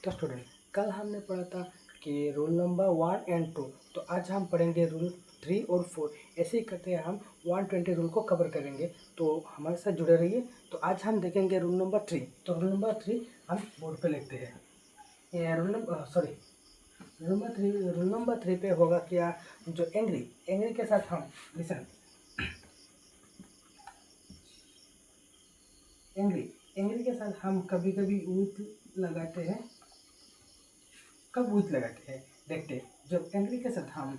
तो स्टूडेंट, कल हमने पढ़ा था कि रूल नंबर 1 एंड 2। तो आज हम पढ़ेंगे रूल 3 और 4। ऐसे ही करते हैं हम 120 रूल को कवर करेंगे, तो हमारे साथ जुड़े रहिए। तो आज हम देखेंगे रूल नंबर 3। तो रूल नंबर 3 हम बोर्ड पे लिखते हैं। रूल नंबर 3 पे होगा क्या, जो एंग्री के साथ हम लिसन एंग्री के साथ हम कभी कभी विथ लगाते हैं। कब विथ लगाते हैं देखते हैं। जब एंग्री के साथ हम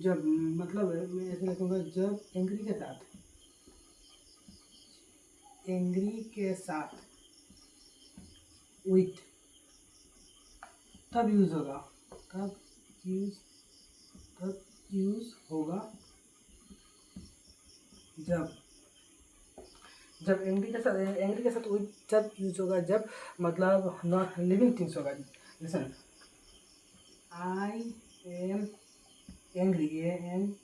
जब मतलब मैं ऐसे लिखूंगा, जब एंग्री के साथ विथ तब यूज होगा जब एंग्री के साथ विथ जब यूज होगा, जब मतलब नॉट लिविंग थिंग्स होगा। Listen, I am angry, angry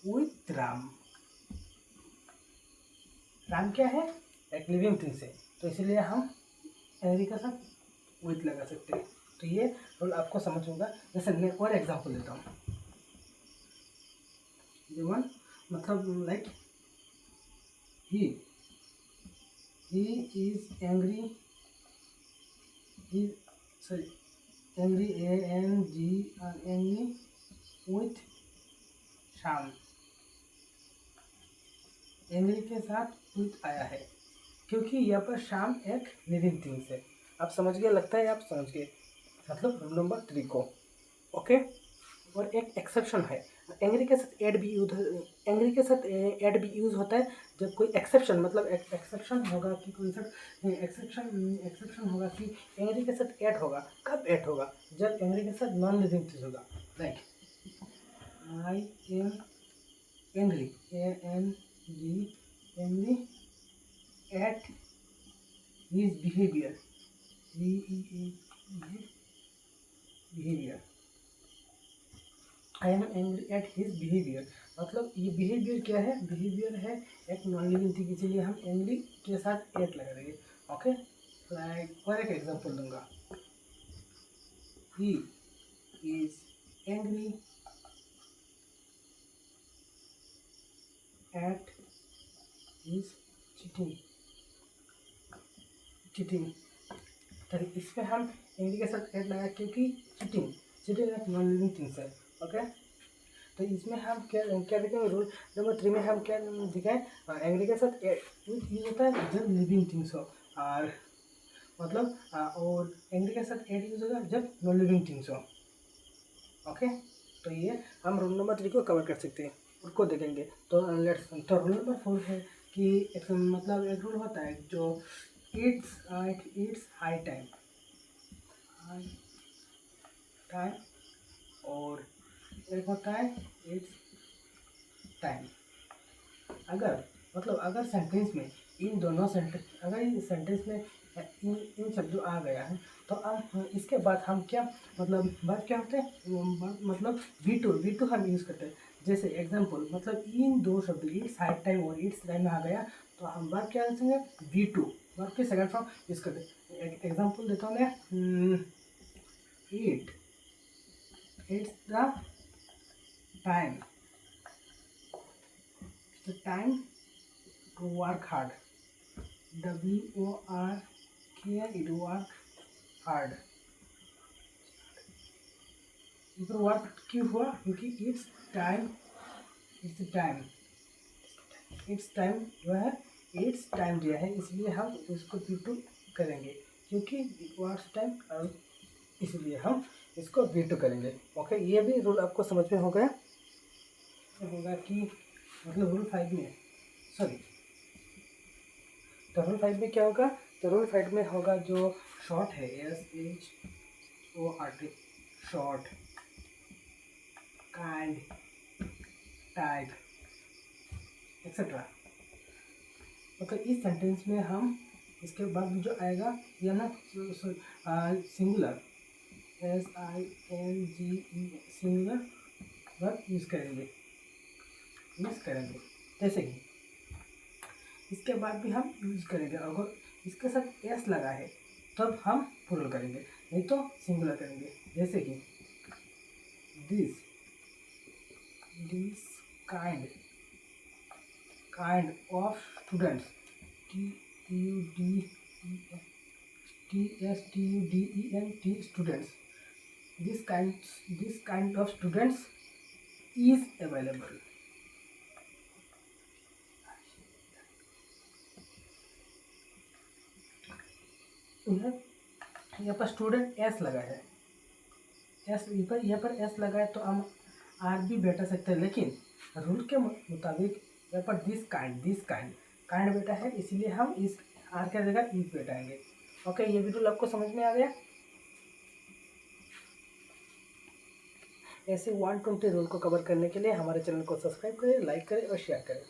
with Ram. Ram क्या है? एक लिविंग थिंग्स है, तो इसीलिए हम एंग्री के साथ विथ लगा सकते हैं। तो ये रूल आपको समझ होगा। जैसे मैं और एग्जांपल देता हूँ। मतलब like he is angry, angry with शाम। एंग्री के साथ विथ आया है क्योंकि यहाँ पर शाम एक लिविंग थिंग्स है। आप समझ गए? लगता है आप समझ गए, मतलब रूल नंबर 3 को। ओके। और एक एक्सेप्शन है, एंग्री के साथ ऐड भी यूज होता है जब कोई एक्सेप्शन, मतलब एक्सेप्शन होगा कि कोई एक्सेप्शन होगा कि एंग्री के साथ ऐड होगा। कब ऐड होगा? जब एंग्री के साथ नॉन लिविंग चीज होगा। Like I am angry, angry at his behaviour, I am angry at his behaviour. मतलब ये बिहेवियर क्या है? बिहेवियर है एक नॉन लिविंग थिंग, इसीलिए हम एंग्री के साथ एट लगा देंगे। ओके। लाइक और एक एग्जांपल दूंगा, he is angry at his cheating. तो इस पर हम एंग्री के साथ एट लगाए क्योंकि चीटिंग एक नॉन लिविंग थिंग्स है। ओके। तो इसमें हम क्या देखेंगे? रूल नंबर 3 में हम क्या दिखाएं? एंग्री के साथ विथ यूज होता है जब लिविंग थिंग्स हो, और मतलब और एंग्री के साथ एड यूज होगा जब नॉन लिविंग थिंग्स हो। ओके। तो ये हम रूल नंबर 3 को कवर कर सकते हैं, उसको देखेंगे। तो रूल नंबर 4 है कि मतलब एक रूल होता है जो इट्स हाई टाइम, और एक होता है इट्स टाइम। अगर सेंटेंस में अगर इन सेंटेंस में इन शब्दों आ गया है, तो अब इसके बाद हम क्या मतलब वर्ब क्या होते हैं? मतलब V2 हम यूज़ करते हैं। जैसे एग्जांपल, मतलब इन दो शब्द इट्स हाई टाइम और इट्स टाइम में आ गया, तो हम वर्ब क्या करेंगे? V2, वर्ब के सेकंड फॉर्म यूज़ करते हैं। एग्जांपल देता हूँ मैं, it's the time to work hard, work hard। इधर वर्क क्यों हुआ? क्योंकि इट्स टाइम जो है इट्स टाइम दिया है, इसलिए हम इसको V2 करेंगे क्योंकि वर्क टाइम, और इसलिए हम इसको V2 करेंगे। ओके। ये भी रूल आपको समझ में हो गया होगा कि मतलब रूल 5 में, तो रूल 5 में क्या होगा? तो रूल 5 में होगा जो शॉर्ट है, SHORT, short, kind, type, etcetera. मतलब इस सेंटेंस में हम इसके बाद जो आएगा या ना singular, SINGE singular verb use करेंगे। जैसे कि इसके बाद भी हम यूज़ करेंगे। अगर इसके साथ एस लगा है तब हम प्लूरल करेंगे, नहीं तो सिंगुलर करेंगे। जैसे कि this kind of students, TUDENT students, this kind of students is available। यहाँ पर स्टूडेंट एस लगा है, एस यहाँ पर एस लगा है तो हम आर भी बैठा सकते हैं, लेकिन रूल के मुताबिक यहाँ पर दिस काइंड बेटा है, इसलिए हम इस आर के जगह इस बैठाएंगे। ओके, ये भी रूल आपको समझ में आ गया। ऐसे 120 रूल को कवर करने के लिए हमारे चैनल को सब्सक्राइब करें, लाइक करें और शेयर करें।